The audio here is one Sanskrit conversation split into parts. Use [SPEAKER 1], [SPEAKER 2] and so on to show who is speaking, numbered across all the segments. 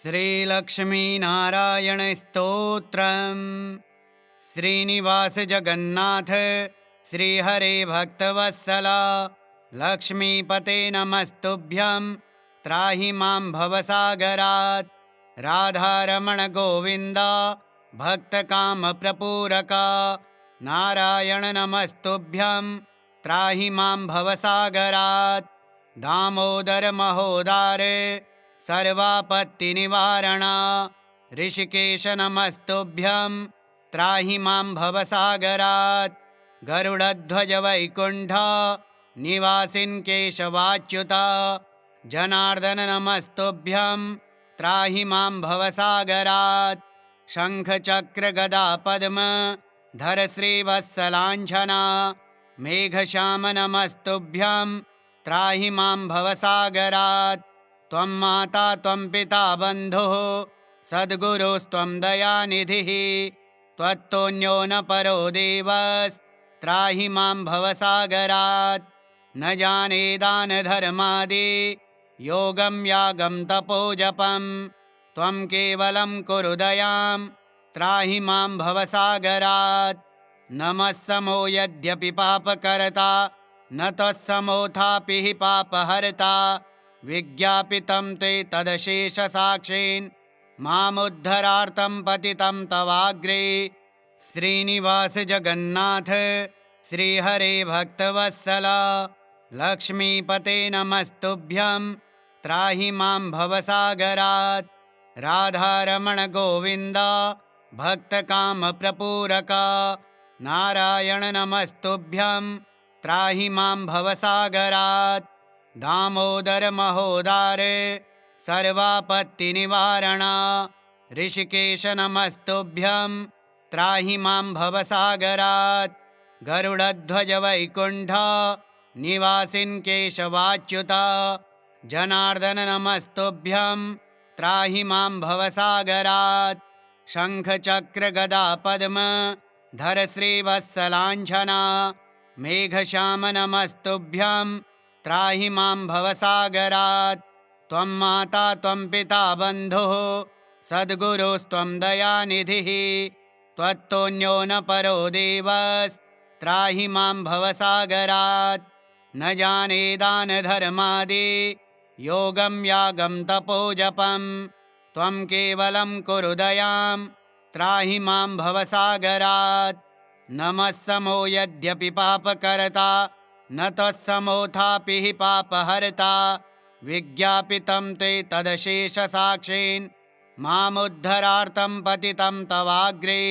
[SPEAKER 1] श्रीलक्ष्मीनारायण स्तोत्रम्। श्रीनिवास जगन्नाथ श्रीहरे भक्तवत्सला लक्ष्मीपते नमस्तुभ्यं त्राहि मां भवसागरात्। राधारमण गोविन्द भक्तकामप्रपूरका नारायण नमस्तुभ्यं त्राहि मां भवसागरात्। दामोदर महोदारे सर्वापत्तिनिवारणा ऋषिकेश नमस्तुभ्यं त्राहि मां भवसागरात्। गरुडध्वज वैकुण्ठ निवासिन् केशवाच्युता जनार्दन नमस्तुभ्यं त्राहि मां भवसागरात्। शङ्खचक्र गदा पद्म धर श्रीवत्सलाञ्छना मेघश्याम नमस्तुभ्यं त्राहि मां भवसागरात्। त्वं माता त्वं पिता बन्धुः सद्गुरुस्त्वं दयानिधिः त्वत्तोऽन्यो न परो देवस्त्राहि मां भवसागरात्। न जाने दानधर्मादि योगं यागं तपोजपं त्वं केवलं कुरु दयां त्राहि मां भवसागरात्। नमः समो यद्यपि पापकर्ता न तत्समोऽथापि हि पापहर्ता विज्ञापितं ते तदशेषसाक्षीन् मामुद्धरार्तं पतितं तवाग्रे। श्रीनिवास जगन्नाथ श्रीहरे भक्तवत्सला लक्ष्मीपते नमस्तुभ्यं त्राहि मां भवसागरात्। राधारमण गोविन्द भक्तकामप्रपूरका नारायण नमस्तुभ्यं त्राहि मां भवसागरात्। दामोदर महोदारे सर्वापत्तिनिवारणा ऋषिकेश नमस्तुभ्यं त्राहि मां भवसागरात्। गरुडध्वज वैकुण्ठ निवासिन् केशवाच्युता जनार्दन नमस्तुभ्यं त्राहि मां भवसागरात्। शङ्खचक्र गदा पद्म धर श्रीवत्सलाञ्छना मेघश्याम नमस्तुभ्यं त्राहि मां भवसागरात्। त्वं माता त्वं पिता बन्धुः सद्गुरुस्त्वं दयानिधिः त्वत्तोऽन्यो न परो देवस्त्राहि मां भवसागरात्। न जाने दानधर्मादि योगं यागं तपोजपं त्वं केवलं कुरु दयां त्राहि मां भवसागरात्। नमः समो यद्यपि पापकर्ता न तत्समोऽथापि हि पापहर्ता विज्ञापितं ते तदशेषसाक्षीन् मामुद्धरार्तं पतितं तवाग्रे।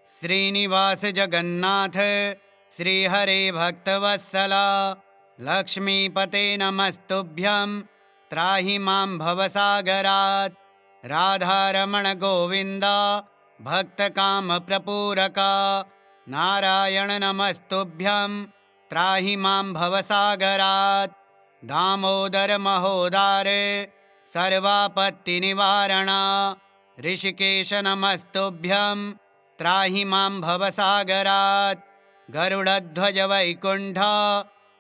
[SPEAKER 1] श्रीनिवास जगन्नाथ श्रीहरे भक्तवत्सला लक्ष्मीपते नमस्तुभ्यं त्राहि मां भवसागरात्। राधारमण गोविन्द भक्तकामप्रपूरका नारायण नमस्तुभ्यं त्राहि मां भवसागरात्। दामोदर महोदारे सर्वापत्तिनिवारणा ऋषिकेश नमस्तुभ्यं त्राहि मां भवसागरात्। गरुडध्वज वैकुण्ठ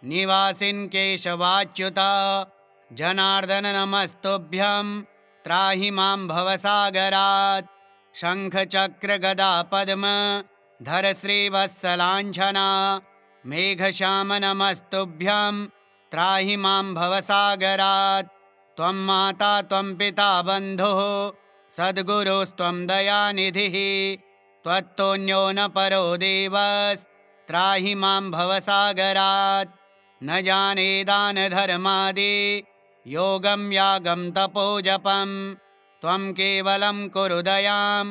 [SPEAKER 1] निवासिन् केशवाच्युता जनार्दन नमस्तुभ्यं त्राहि मां भवसागरात्। शङ्खचक्र गदा पद्म धर श्रीवत्सलाञ्छना मेघश्याम नमस्तुभ्यं त्राहि मां भवसागरात्। त्वं माता त्वं पिता बन्धुः सद्गुरुस्त्वं दयानिधिः त्वत्तोऽन्यो न परो देवस्त्राहि मां भवसागरात्। न जाने दानधर्मादि योगं यागं तपोजपं त्वं केवलं कुरु दयां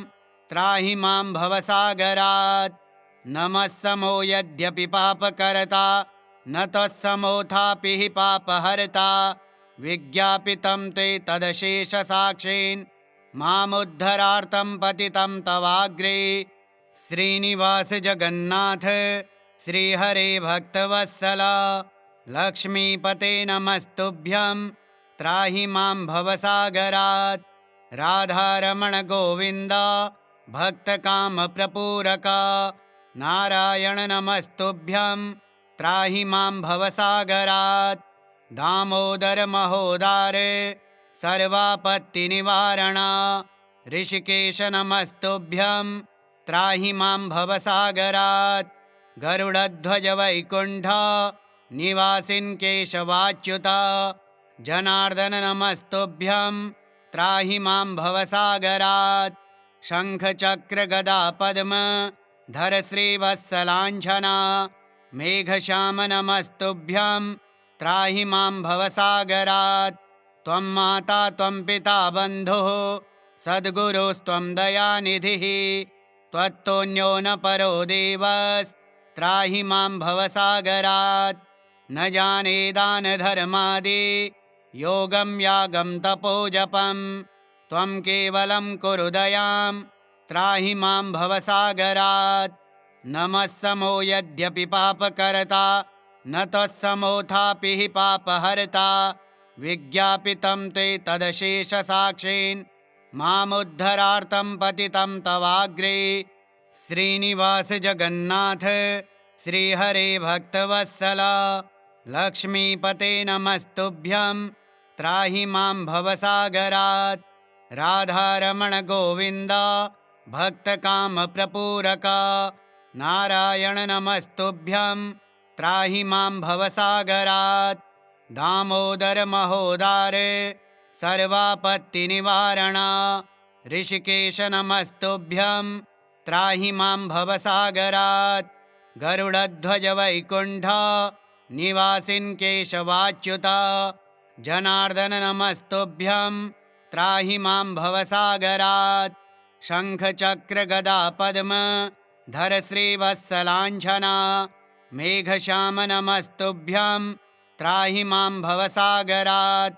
[SPEAKER 1] त्राहि मां भवसागरात्। नमः समो यद्यपि पापकर्ता न तत्समोऽथापि हि पापहर्ता विज्ञापितं ते तदशेषसाक्षीन् मामुद्धरार्तं पतितं तवाग्रे। श्रीनिवास जगन्नाथ श्रीहरे भक्तवत्सला लक्ष्मीपते नमस्तुभ्यं त्राहि मां भवसागरात्। राधारमण गोविन्द भक्तकामप्रपूरका नारायण नमस्तुभ्यं त्राहि मां भवसागरात्। दामोदर महोदारे सर्वापत्तिनिवारण ऋषिकेश नमस्तुभ्यं त्राहि मां भवसागरात् गरुडध्वज वैकुण्ठ निवासिन् केशवाच्युत जनार्दन नमस्तुभ्यं त्राहि मां भवसागरात् शङ्खचक्र गदा पद्म धर श्रीवत्सलाञ्छना मेघश्याम नमस्तुभ्यं त्राहि मां भवसागरात् त्वं माता त्वं पिता बन्धुः सद्गुरुस्त्वं दयानिधिः त्वत्तोऽन्यो न परो देवस्त्राहि मां भवसागरात् न जाने दानधर्मादि योगं यागं तपोजपं त्वं केवलं कुरु दयां त्राहि मां भवसागरात् नमः समो यद्यपि पापकर्ता न तत्समोऽथापि हि पापहर्ता विज्ञापितं ते तदशेषसाक्षीन् मामुद्धरार्थं पतितं तवाग्रे श्रीनिवास जगन्नाथ श्रीहरे भक्तवत्सल लक्ष्मीपते नमस्तुभ्यं त्राहि मां भवसागरात् राधारमण गोविन्द भक्तकामप्रपूरक नारायण नमस्तुभ्यं त्राहि मां भवसागरात् दामोदर महोदार सर्वापत्तिनिवारण ऋषिकेश नमस्तुभ्यं त्राहि मां भवसागरात् गरुडध्वज वैकुण्ठ निवासिन् केशवाच्युत जनार्दन नमस्तुभ्यं त्राहि मां भवसागरात् शङ्खचक्र गदा पद्म धर श्रीवत्सलाञ्छना मेघश्याम नमस्तुभ्यं त्राहि मां भवसागरात्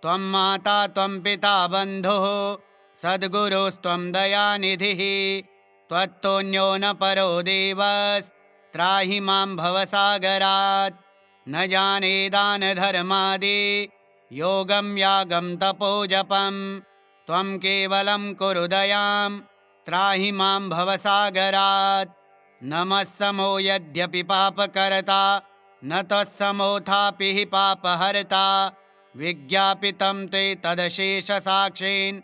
[SPEAKER 1] त्वं माता त्वं पिता बन्धुः सद्गुरुस्त्वं दयानिधिः त्वत्तोऽन्यो न परो देवस्त्राहि मां भवसागरात् न जाने दानधर्मादि योगं यागं तपोजपं त्वं केवलं कुरु दयां त्राहि मां भवसागरात् नमः समो यद्यपि पापकर्ता न तत्समोऽथापि हि पापहर्ता विज्ञापितं ते तदशेषसाक्षीन्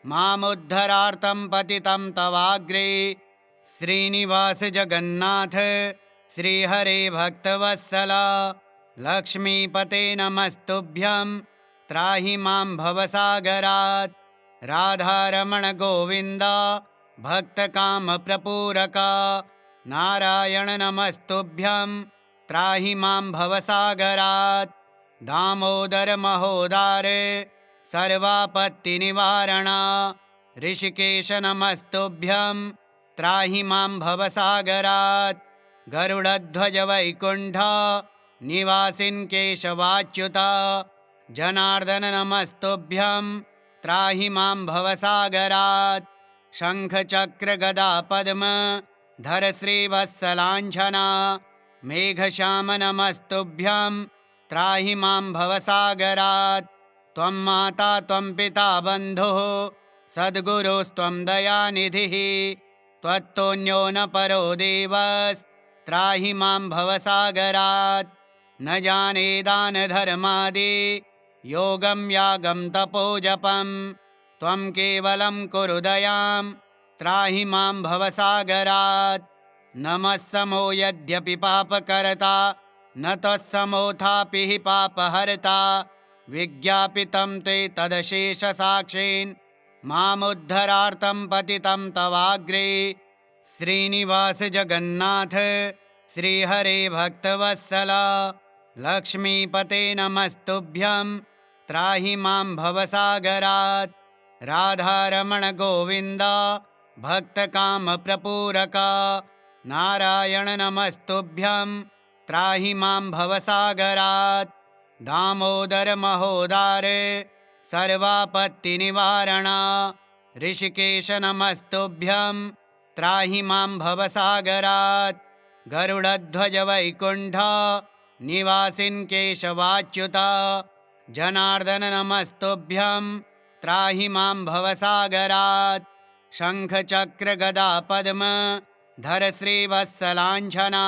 [SPEAKER 1] मामुद्धरार्थं पतितं तवाग्रे श्रीनिवास जगन्नाथ श्रीहरे भक्तवत्सल लक्ष्मीपते नमस्तुभ्यं त्राहि मां भवसागरात् राधारमण गोविन्द भक्तकामप्रपूरक नारायण नमस्तुभ्यं त्राहि मां भवसागरात् दामोदर महोदार सर्वापत्तिनिवारण ऋषिकेश नमस्तुभ्यं त्राहि मां भवसागरात् गरुडध्वज वैकुण्ठ निवासिन् केशवाच्युत जनार्दन नमस्तुभ्यं त्राहि मां भवसागरात् शङ्खचक्र गदा पद्म धर श्रीवत्सलाञ्छना मेघश्याम नमस्तुभ्यं त्राहि मां भवसागरात् त्वं माता त्वं पिता बन्धुः सद्गुरुस्त्वं दयानिधिः त्वत्तोऽन्यो न परो देवस्त्राहि मां भवसागरात् न जाने दानधर्मादि योगं यागं तपोजपं त्वं केवलं कुरु दयां त्राहि मां भवसागरात् नमः समो यद्यपि पापकर्ता न तत्समोऽथापि हि पापहर्ता विज्ञापितं ते तदशेषसाक्षीन् मामुद्धरार्थं पतितं तवाग्रे श्रीनिवास जगन्नाथ श्रीहरे भक्तवत्सल लक्ष्मीपते नमस्तुभ्यं त्राहि मां भवसागरात् राधारमण गोविन्द भक्तकामप्रपूरक नारायण नमस्तुभ्यं त्राहि मां भवसागरात् दामोदर महोदार सर्वापत्तिनिवारण ऋषिकेश नमस्तुभ्यं त्राहि मां भवसागरात् गरुडध्वज वैकुण्ठ निवासिन् केशवाच्युत जनार्दन नमस्तुभ्यं त्राहि मां भवसागरात् शङ्खचक्र गदा पद्म धर श्रीवत्सलाञ्छना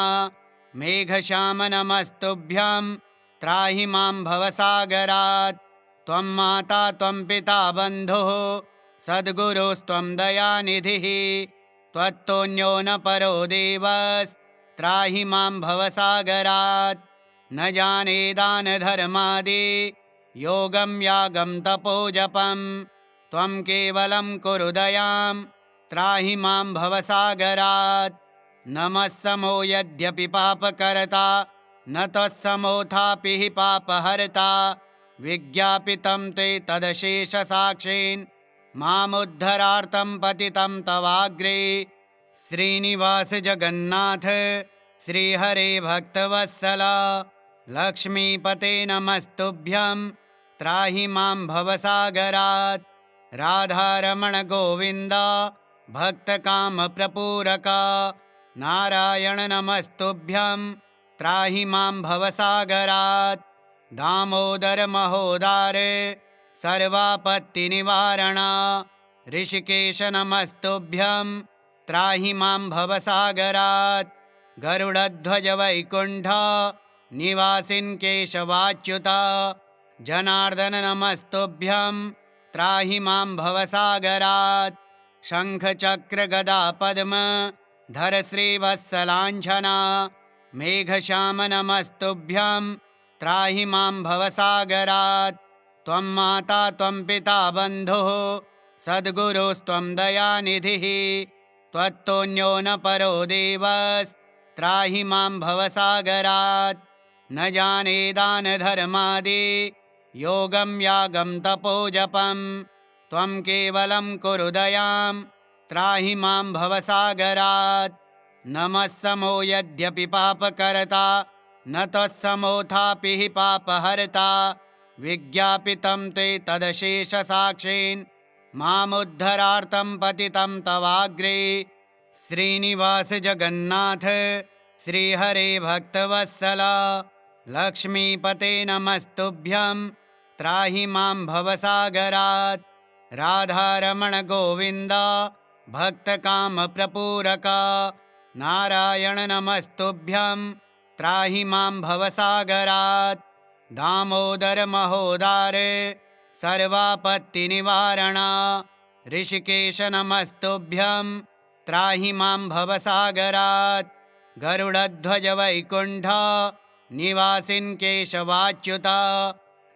[SPEAKER 1] मेघश्याम नमस्तुभ्यं त्राहि मां भवसागरात् त्वं माता त्वं पिता बन्धुः सद्गुरुस्त्वं दयानिधिः त्वत्तोऽन्यो न परो देवस्त्राहि मां भवसागरात् न जाने दानधर्मादि योगं यागं तपोजपं त्वं केवलं कुरु दयां त्राहि मां भवसागरात् नमः समो यद्यपि पापकर्ता न त्वत्समोऽथापि हि पापहर्ता विज्ञापितं ते तदशेषसाक्षीन् मामुद्धरार्तं पतितं तवाग्रे श्रीनिवास जगन्नाथ श्रीहरे भक्तवत्सल लक्ष्मीपते नमस्तुभ्यं त्राहि मां भवसागरात् राधारमण गोविन्द भक्तकामप्रपूरक नारायण नमस्तुभ्यं त्राहि मां भवसागरात् दामोदर महोदार सर्वापत्तिनिवारण ऋषिकेश नमस्तुभ्यं त्राहि मां भवसागरात् गरुडध्वज वैकुण्ठ निवासिन् केशवाच्युत जनार्दन नमस्तुभ्यं त्राहि मां भवसागरात् शङ्खचक्र गदा पद्म धर श्रीवत्सलाञ्छना मेघश्याम नमस्तुभ्यं त्राहि मां भवसागरात् त्वं माता त्वं पिता बन्धुः सद्गुरुस्त्वं दयानिधिः त्वत्तोऽन्यो न परो देवस्त्राहि मां भवसागरात् न जाने दानधर्मादि योगं यागं तपोजपं त्वं केवलं कुरु दयां त्राहि मां भवसागरात् नमः समो यद्यपि पापकर्ता न त्वत्समोऽथापि हि पापहर्ता विज्ञापितं ते तदशेषसाक्षीन् मामुद्धरार्तं पतितं तवाग्रे श्रीनिवास जगन्नाथ श्रीहरे भक्तवत्सल लक्ष्मीपते नमस्तुभ्यं त्राहि मां भवसागरात् राधारमण गोविन्द भक्तकामप्रपूरक नारायण नमस्तुभ्यं त्राहि मां भवसागरात् दामोदर महोदार सर्वापत्तिनिवारण ऋषिकेश नमस्तुभ्यं त्राहि मां भवसागरात् गरुडध्वज वैकुण्ठ निवासिन् केशवाच्युत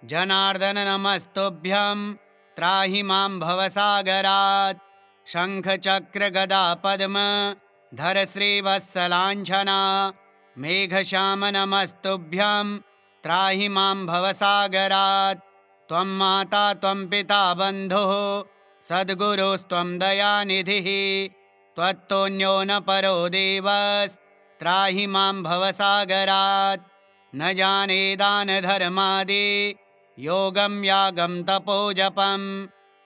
[SPEAKER 1] जनार्दन नमस्तुभ्यं त्राहि मां भवसागरात् शङ्खचक्र गदा पद्म धर श्रीवत्सलाञ्छना मेघश्याम नमस्तुभ्यं त्राहि मां भवसागरात् त्वं माता त्वं पिता बन्धुः सद्गुरुस्त्वं दयानिधिः त्वत्तोऽन्यो न परो देवस्त्राहि मां भवसागरात् न जाने दानधर्मादि योगं यागं तपोजपं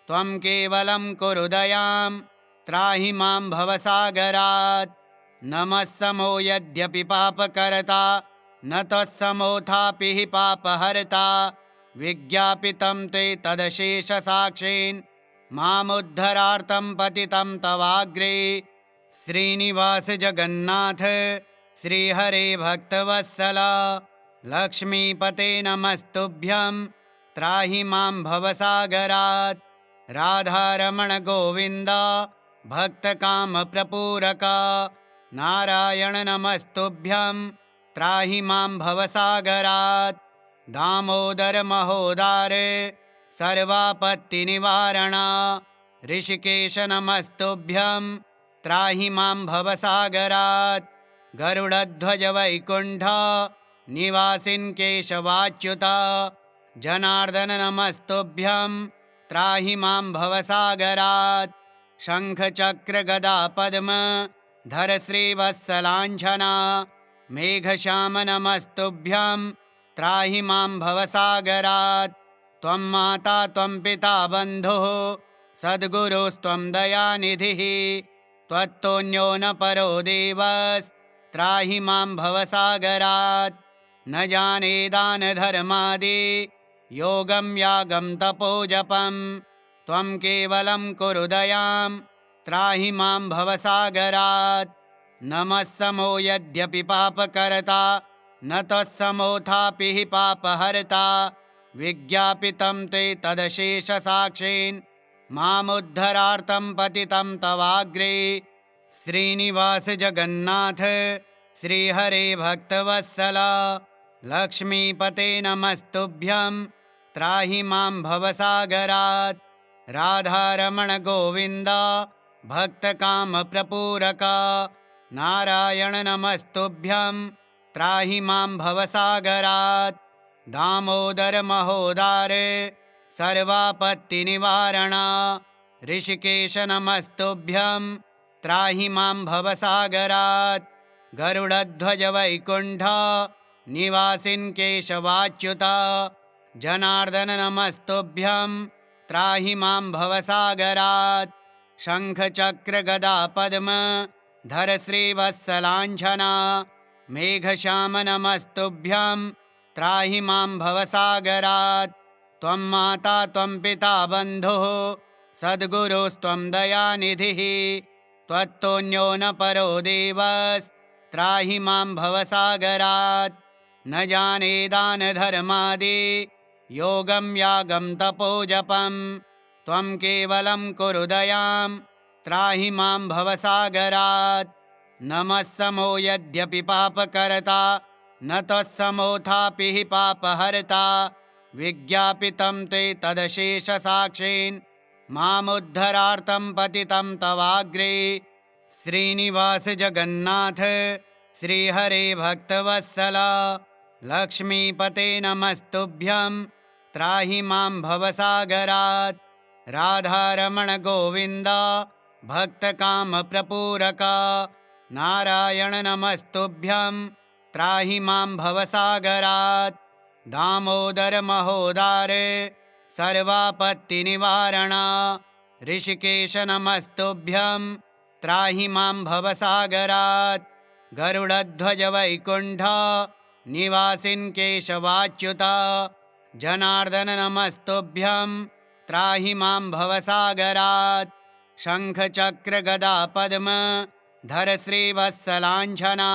[SPEAKER 1] त्वं केवलं कुरु दयां त्राहि मां भवसागरात् नमः समो यद्यपि पापकर्ता न त्वत्समोऽथापि हि पापहर्ता विज्ञापितं ते तदशेषसाक्षीन् मामुद्धरार्तं पतितं तवाग्रे श्रीनिवास जगन्नाथ श्रीहरे भक्तवत्सल लक्ष्मीपते नमस्तुभ्यं त्राहि मां भवसागरात् राधारमण गोविन्द भक्तकामप्रपूरक नारायण नमस्तुभ्यं त्राहि मां भवसागरात् दामोदर महोदार सर्वापत्तिनिवारण ऋषिकेश नमस्तुभ्यं त्राहि मां भवसागरात् गरुडध्वज वैकुण्ठ निवासिन् केशवाच्युत जनार्दन नमस्तुभ्यं त्राहि मां भवसागरात् शङ्खचक्र गदा पद्म धर श्रीवत्सलाञ्छना मेघश्याम नमस्तुभ्यं त्राहि मां भवसागरात् त्वं माता त्वं पिता बन्धुः सद्गुरुस्त्वं दयानिधिः त्वत्तोऽन्यो न परो देवस्त्राहि मां भवसागरात् न जाने दानधर्मादि योगं यागं तपोजपं त्वं केवलं कुरु दयां त्राहि मां भवसागरात् नमः समो यद्यपि पापकर्ता न त्वत्समोऽथापि हि पापहर्ता विज्ञापितं ते तदशेषसाक्षीन् मामुद्धरार्थं पतितं तवाग्रे। श्रीनिवास जगन्नाथ श्रीहरे भक्तवत्सल लक्ष्मीपते नमस्तुभ्यं त्राहि मां भवसागरात्। राधारमण गोविन्द भक्तकामप्रपूरक नारायण नमस्तुभ्यं त्राहि मां भवसागरात्। दामोदर महोदार सर्वापत्तिनिवारण ऋषिकेश नमस्तुभ्यं त्राहि मां भवसागरात्। गरुडध्वज वैकुण्ठ निवासिन् केशवाच्युत जनार्दन नमस्तुभ्यं त्राहि मां भवसागरात्। शङ्खचक्र गदा पद्म धर श्रीवत्सलाञ्छना मेघश्याम नमस्तुभ्यं त्राहि मां भवसागरात्। त्वं माता त्वं पिता बन्धुः सद्गुरुस्त्वं दयानिधिः त्वत्तोऽन्यो न परो देवस्त्राहि मां भवसागरात्। न जाने दानधर्मादि योगं यागं तपोजपं त्वं केवलं कुरु दयां त्राहि मां भवसागरात्। नमः समो यद्यपि पापकर्ता न तत्समोऽथापि हि पापहर्ता विज्ञापितं ते तदशेषसाक्षीन् मामुद्धरार्थं पतितं तवाग्रे। श्रीनिवास जगन्नाथ श्रीहरे भक्तवत्सल लक्ष्मीपते नमस्तुभ्यं त्राहि मां भवसागरात्। राधारमण गोविन्द भक्तकामप्रपूरक नारायण नमस्तुभ्यं त्राहि मां भवसागरात्। दामोदर महोदार सर्वापत्तिनिवारण ऋषिकेश नमस्तुभ्यं त्राहि मां भवसागरात्। गरुडध्वज वैकुण्ठ निवासिन् केशवाच्युत जनार्दन नमस्तुभ्यं त्राहि मां भवसागरात्। शङ्खचक्र गदा पद्म धर श्रीवत्सलाञ्छना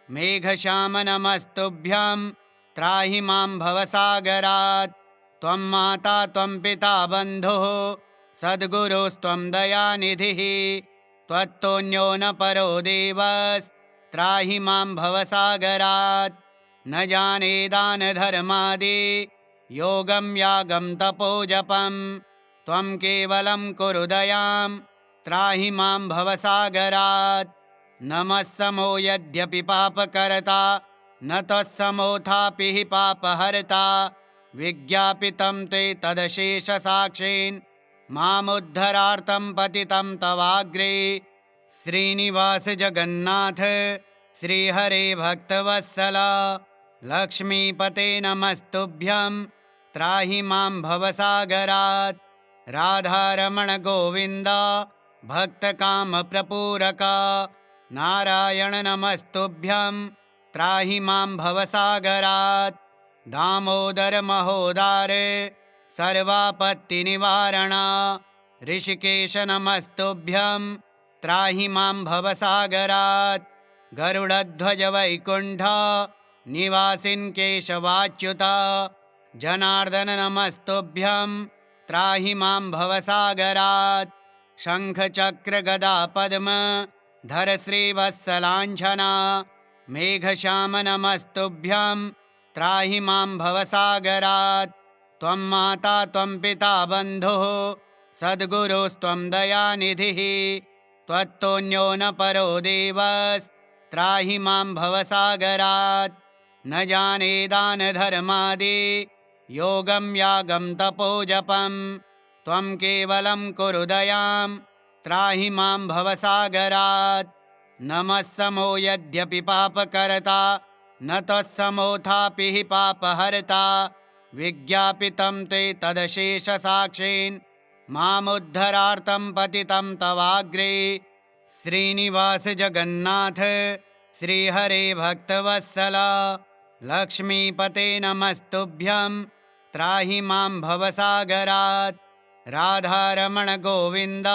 [SPEAKER 1] मेघश्याम नमस्तुभ्यं त्राहि मां भवसागरात्। त्वं माता त्वं पिता बन्धुः सद्गुरुस्त्वं दयानिधिः त्वत्तोऽन्यो न परो देवस्त्राहि मां भवसागरात्। न जाने दानधर्मादि योगं यागं तपोजपं त्वं केवलं कुरु दयां त्राहि मां भवसागरात्। नमः समो यद्यपि पापकर्ता न तत्समोऽथापि हि पापहर्ता विज्ञापितं ते तदशेषसाक्षीन् मामुद्धरार्थं पतितं तवाग्रे। श्रीनिवास जगन्नाथ श्रीहरे भक्तवत्सल लक्ष्मीपते नमस्तुभ्यं त्राहि मां भवसागरात्। राधारमण गोविन्द भक्तकामप्रपूरक नारायण नमस्तुभ्यं त्राहि मां भवसागरात्। दामोदर महोदार सर्वापत्तिनिवारण ऋषिकेश नमस्तुभ्यं त्राहि मां भवसागरात्। गरुडध्वज वैकुण्ठ निवासिन् केशवाच्युत जनार्दन नमस्तुभ्यं त्राहि मां भवसागरात्। शङ्खचक्र गदा पद्म धर श्रीवत्सलाञ्छना मेघश्याम नमस्तुभ्यं त्राहि मां भवसागरात्। त्वं माता त्वं पिता बन्धुः सद्गुरुस्त्वं दयानिधिः त्वत्तोऽन्यो न परो देवस्त्राहि मां भवसागरात्। न जाने दानधर्मादि योगं यागं तपोजपं त्वं केवलं कुरु दयां त्राहि मां भवसागरात्। नमः समो यद्यपि पापकर्ता न तत्समोऽथापि हि पापहर्ता विज्ञापितं ते तदशेषसाक्षीन् मामुद्धरार्थं पतितं तवाग्रे। श्रीनिवास जगन्नाथ श्रीहरे भक्तवत्सल लक्ष्मीपते नमस्तुभ्यं त्राहि मां भवसागरात्। राधारमण गोविन्द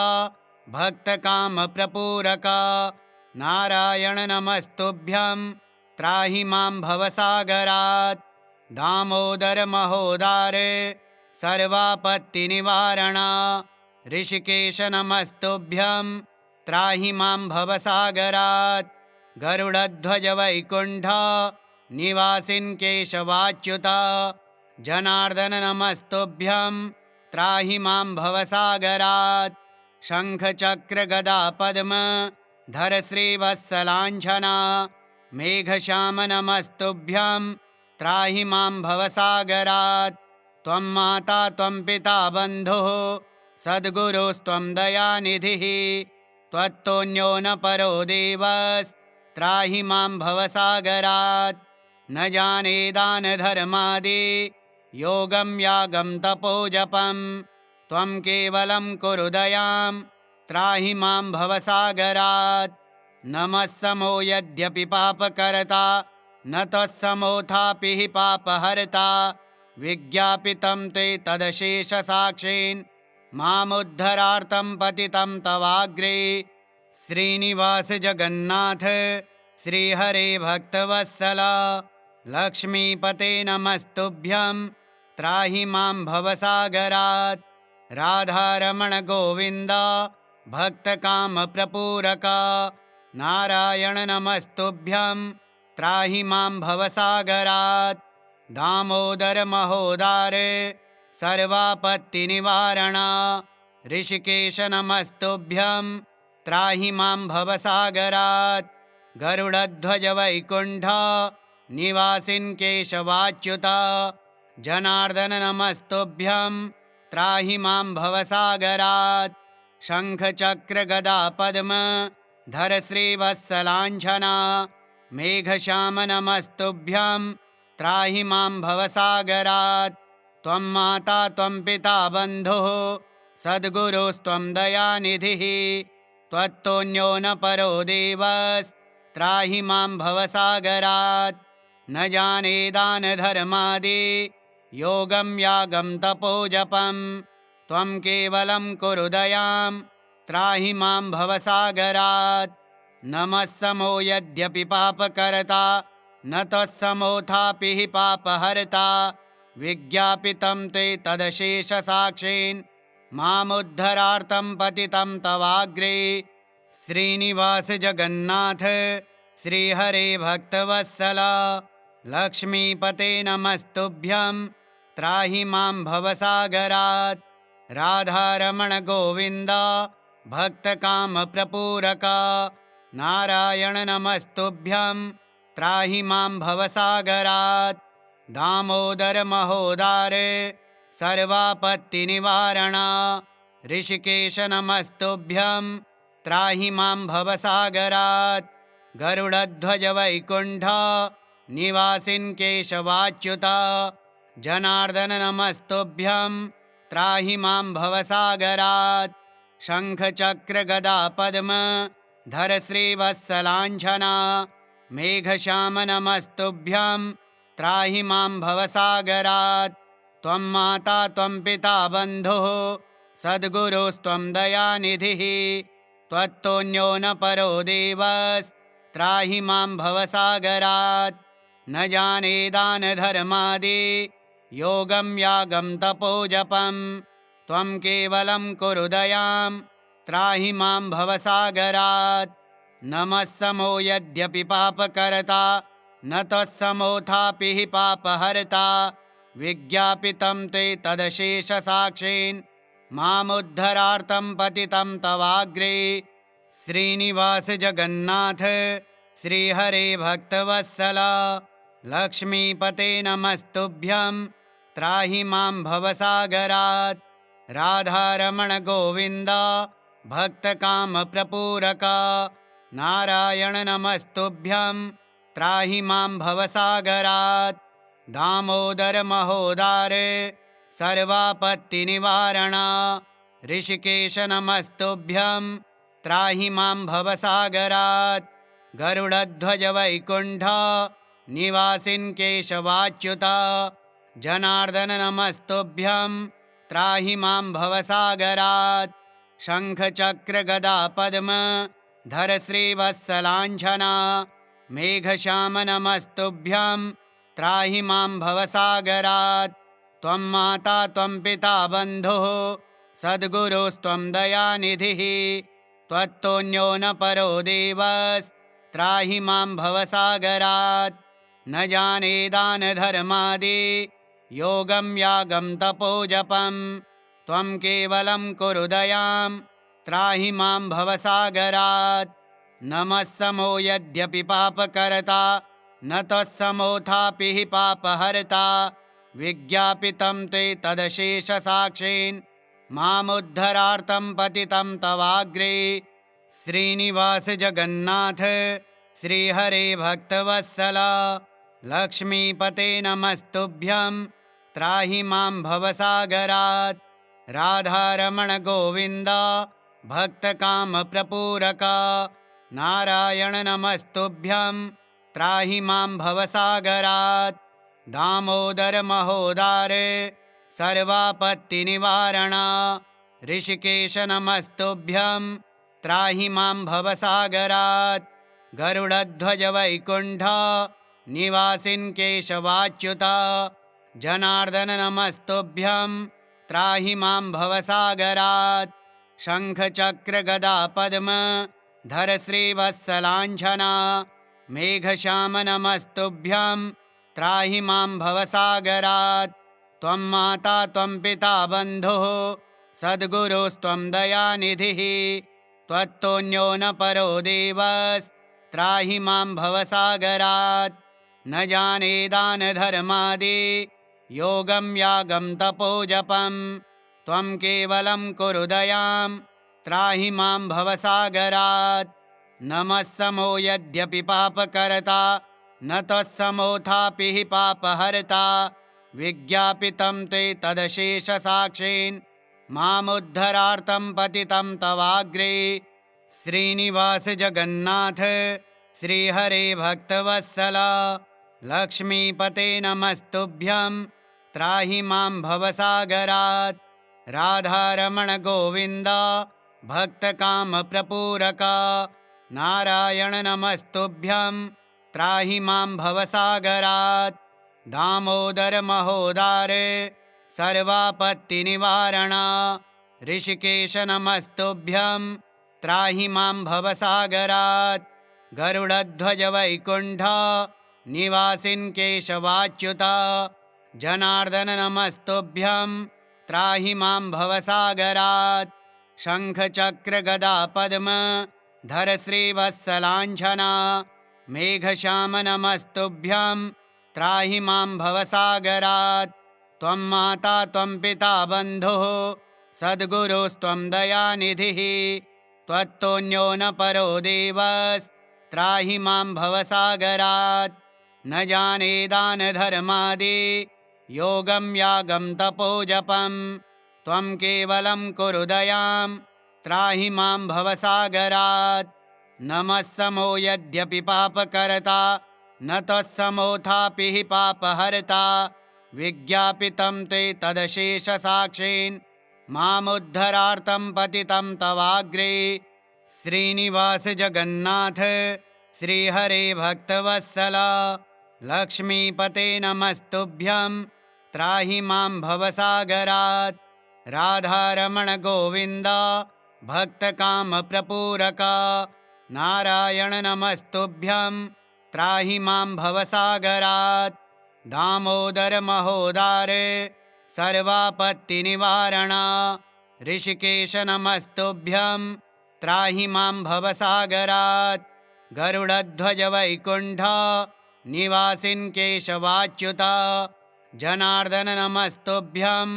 [SPEAKER 1] भक्तकामप्रपूरक नारायण नमस्तुभ्यं त्राहि मां भवसागरात्। दामोदर महोदार सर्वापत्तिनिवारण ऋषिकेश नमस्तुभ्यं त्राहि मां भवसागरात् गरुडध्वज वैकुण्ठ निवासिन् केशवाच्युत जनार्दन नमस्तुभ्यं त्राहि मां भवसागरात् शङ्खचक्र गदा पद्म धर श्रीवत्सलाञ्छना मेघश्याम नमस्तुभ्यं त्राहि मां भवसागरात् त्वं माता त्वं पिता बन्धुः सद्गुरुस्त्वं दयानिधिः त्वत्तोऽन्यो न परो देवस्त्राहि मां भवसागरात् न जाने दानधर्मादि योगं यागं तपोजपं त्वं केवलं कुरु दयां त्राहि मां भवसागरात् नमः समो यद्यपि पापकर्ता न तत्समोऽथापि हि पापहर्ता विज्ञापितं ते तदशेषसाक्षीन् मामुद्धरार्थं पतितं तवाग्रे श्रीनिवास जगन्नाथ श्रीहरे भक्तवत्सल लक्ष्मीपते नमस्तुभ्यं त्राहि मां भवसागरात् राधारमण गोविन्द भक्तकामप्रपूरक नारायण नमस्तुभ्यं त्राहि मां भवसागरात् दामोदर महोदार सर्वापत्तिनिवारण ऋषिकेश नमस्तुभ्यं त्राहि मां भवसागरात् गरुडध्वज वैकुण्ठ निवासिन् केशवाच्युत जनार्दन नमस्तुभ्यं त्राहि मां भवसागरात् शङ्खचक्र गदा पद्म धर श्रीवत्सलाञ्छना मेघश्याम नमस्तुभ्यं त्राहि मां भवसागरात् त्वं माता त्वं पिता बन्धुः सद्गुरुस्त्वं दयानिधिः त्वत्तोऽन्यो न परो देवस्त्राहि मां भवसागरात् न जाने दानधर्मादि योगं यागं तपोजपं त्वं केवलं कुरु दयां त्राहि मां भवसागरात् नमः समो यद्यपि पापकर्ता न तत्समोऽथापि हि पापहर्ता विज्ञापितं ते तदशेषसाक्षीन् मामुद्धरार्थं पतितं तवाग्रे श्रीनिवास जगन्नाथ श्रीहरे भक्तवत्सल लक्ष्मीपते नमस्तुभ्यं त्राहि मां भवसागरात् राधारमण गोविन्द भक्तकामप्रपूरक नारायण नमस्तुभ्यं त्राहि मां भवसागरात् दामोदर महोदार सर्वापत्तिनिवारण ऋषिकेश नमस्तुभ्यं त्राहि मां भवसागरात् गरुडध्वज वैकुण्ठ निवासिन् केशवाच्युत जनार्दन नमस्तुभ्यं त्राहि मां भवसागरात् शङ्खचक्र गदा पद्म धर श्रीवत्सलाञ्छना मेघश्याम नमस्तुभ्यं त्राहि मां भवसागरात् त्वं माता त्वं पिता बन्धुः सद्गुरुस्त्वं दयानिधिः त्वत्तोऽन्यो न परो देवस्त्राहि मां भवसागरात् न जाने दानधर्मादि योगं यागं तपोजपं त्वं केवलं कुरु दयां त्राहि मां भवसागरात् नमः समो यद्यपि पापकर्ता न तत्समोऽथापि हि पापहर्ता विज्ञापितं ते तदशेषसाक्षीन् मामुद्धरार्थं पतितं तवाग्रे श्रीनिवास जगन्नाथ श्रीहरे भक्तवत्सल लक्ष्मीपते नमस्तुभ्यं त्राहि मां भवसागरात् राधारमण गोविन्द भक्तकामप्रपूरक नारायण नमस्तुभ्यं त्राहि मां भवसागरात् दामोदर महोदार सर्वापत्तिनिवारण ऋषिकेश नमस्तुभ्यं त्राहि मां भवसागरात् गरुडध्वज वैकुण्ठ निवासिन् केशवाच्युत जनार्दन नमस्तुभ्यं त्राहि मां भवसागरात् शङ्खचक्र गदा पद्म धर श्रीवत्सलाञ्छना मेघश्याम नमस्तुभ्यं त्राहि मां भवसागरात्। त्वं माता त्वं पिता बन्धुः सद्गुरुस्त्वं दयानिधिः। त्वत्तोऽन्यो न परो देवस्त्राहि मां भवसागरात्। न जाने दानधर्मादि योगं यागं तपोजपं। त्वं केवलं कुरु दयां त्राहि मां भवसागरात्। नमः समो यद्यपि पापकर्ता न तत्समोऽथापि हि पापहर्ता। विज्ञापितं ते तदशेषसाक्षीन् मामुद्धरार्थं पतितं तवाग्रे। श्रीनिवास जगन्नाथ श्रीहरे भक्तवत्सल लक्ष्मीपते नमस्तुभ्यं त्राहि मां भवसागरात्। राधारमण गोविन्द भक्तकामप्रपूरक नारायण नमस्तुभ्यं त्राहि मां भवसागरात्। दामोदर महोदार सर्वापत्तिनिवारण ऋषिकेश नमस्तुभ्यं त्राहि मां भवसागरात्। गरुडध्वज वैकुण्ठ निवासिन् केशवाच्युत जनार्दन नमस्तुभ्यं त्राहि मां भवसागरात्। शङ्खचक्र गदा पद्म धर श्रीवत्सलाञ्छना मेघश्याम नमस्तुभ्यं त्राहि मां भवसागरात्। त्वं माता त्वं पिता बन्धुः सद्गुरुस्त्वं दयानिधिः। त्वत्तोऽन्यो न परो देवस्त्राहि मां भवसागरात्। न जाने दानधर्मादि योगं यागं तपोजपं। त्वं केवलं कुरु दयां त्राहि मां भवसागरात्। नमः समो यद्यपि पापकर्ता न तत्समोऽथापि हि पापहर्ता। विज्ञापितं ते तदशेषसाक्षीन् मामुद्धरार्थं पतितं तवाग्रे। श्रीनिवास जगन्नाथ श्रीहरे भक्तवत्सल लक्ष्मीपते नमस्तुभ्यं त्राहि मां भवसागरात्। राधारमण गोविन्द भक्तकामप्रपूरक नारायण नमस्तुभ्यं त्राहि मां भवसागरात्। दामोदर महोदार सर्वापत्तिनिवारण ऋषिकेश नमस्तुभ्यं त्राहि मां भवसागरात्। गरुडध्वज वैकुण्ठ निवासिन् केशवाच्युत जनार्दन नमस्तुभ्यं त्राहि मां भवसागरात्। शङ्खचक्र गदा पद्म धर श्रीवत्सलाञ्छना मेघश्याम नमस्तुभ्यं त्राहि मां भवसागरात्। त्वं माता त्वं पिता बन्धुः सद्गुरुस्त्वं दयानिधिः। त्वत्तोऽन्यो न परो देवस्त्राहि मां भवसागरात्। न जाने दानधर्मादि योगं यागं तपोजपं। त्वं केवलं कुरु दयां त्राहि मां भवसागरात्। नमः समो यद्यपि पापकर्ता न तत्समोऽथापि हि पापहर्ता। विज्ञापितं ते तदशेषसाक्षीन् मामुद्धरार्थं पतितं तवाग्रे। श्रीनिवास जगन्नाथ श्रीहरे भक्तवत्सल लक्ष्मीपते नमस्तुभ्यं त्राहि मां भवसागरात्। राधारमण गोविन्द भक्तकामप्रपूरक नारायण नमस्तुभ्यं त्राहि मां भवसागरात्। दामोदर महोदार सर्वापत्तिनिवारण ऋषिकेश नमस्तुभ्यं त्राहि मां भवसागरात्। गरुडध्वज वैकुण्ठ निवासिन् केशवाच्युत जनार्दन नमस्तुभ्यं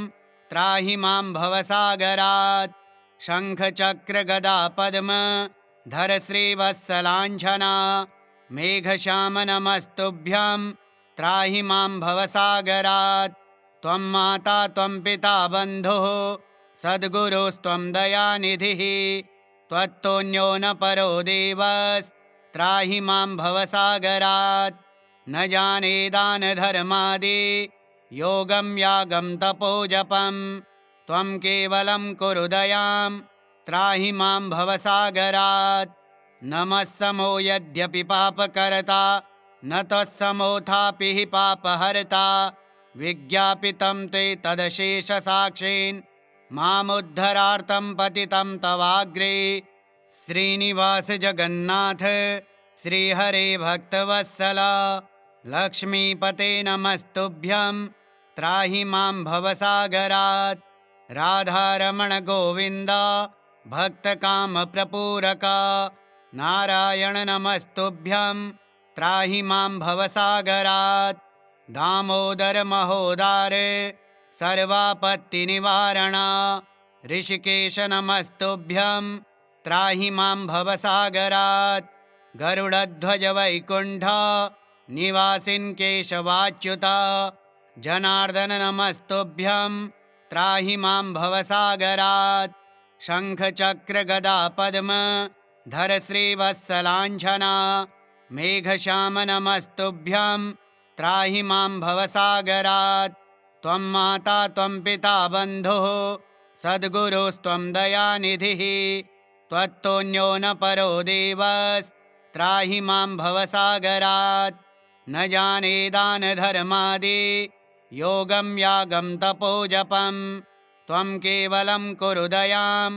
[SPEAKER 1] त्राहि मां भवसागरात्। शङ्खचक्र गदा पद्म धर श्रीवत्सलाञ्छना मेघश्याम नमस्तुभ्यं त्राहि मां भवसागरात्। त्वं माता त्वं पिता बन्धुः सद्गुरुस्त्वं दयानिधिः। त्वत्तोऽन्यो न परो देवस्त्राहि मां भवसागरात्। न जाने दानधर्मादि योगं यागं तपोजपं। त्वं केवलं कुरु दयां त्राहि मां भवसागरात्। नमः समो यद्यपि पापकर्ता न तत्समोथापि हि पापहर्ता विज्ञापितं ते तदशेषसाक्षीन् मामुद्धरार्तं पतितं तवाग्रे श्रीनिवास जगन्नाथ श्रीहरे भक्तवत्सल लक्ष्मीपते नमस्तुभ्यं त्राहि मां भवसागरात् राधारमण गोविन्द भक्तकामप्रपूरक नारायण नमस्तुभ्यं त्राहि मां भवसागरात् दामोदर महोदार सर्वापत्तिनिवारण ऋषिकेश नमस्तुभ्यं त्राहि मां भवसागरात् गरुडध्वज वैकुण्ठ निवासिन् केशवाच्युत जनार्दन नमस्तुभ्यं त्राहि मां भवसागरात् शङ्खचक्र गदा पद्म धर श्रीवत्सलाञ्छना मेघश्याम नमस्तुभ्यं त्राहि मां भवसागरात् त्वं माता त्वं पिता बन्धुः सद्गुरुस्त्वं दयानिधिः त्वत्तोऽन्यो न परो देवस्त्राहि मां भवसागरात् न जाने दानधर्मादि योगं यागं तपोजपं त्वं केवलं कुरु दयां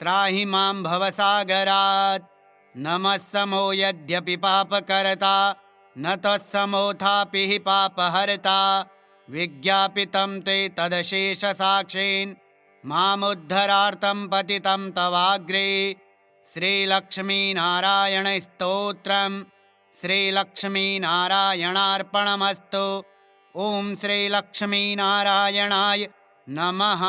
[SPEAKER 1] त्राहि मां भवसागरात् नमः समो यद्यपि पापकर्ता न तत्समोथापि हि पापहर्ता विज्ञापितं ते तदशेषसाक्षीन् मामुद्धरार्तं पतितं तवाग्रे श्रीलक्ष्मीनारायण स्तोत्रम् श्रीलक्ष्मीनारायणार्पणमस्तु। ॐ श्रीलक्ष्मीनारायणाय नमः।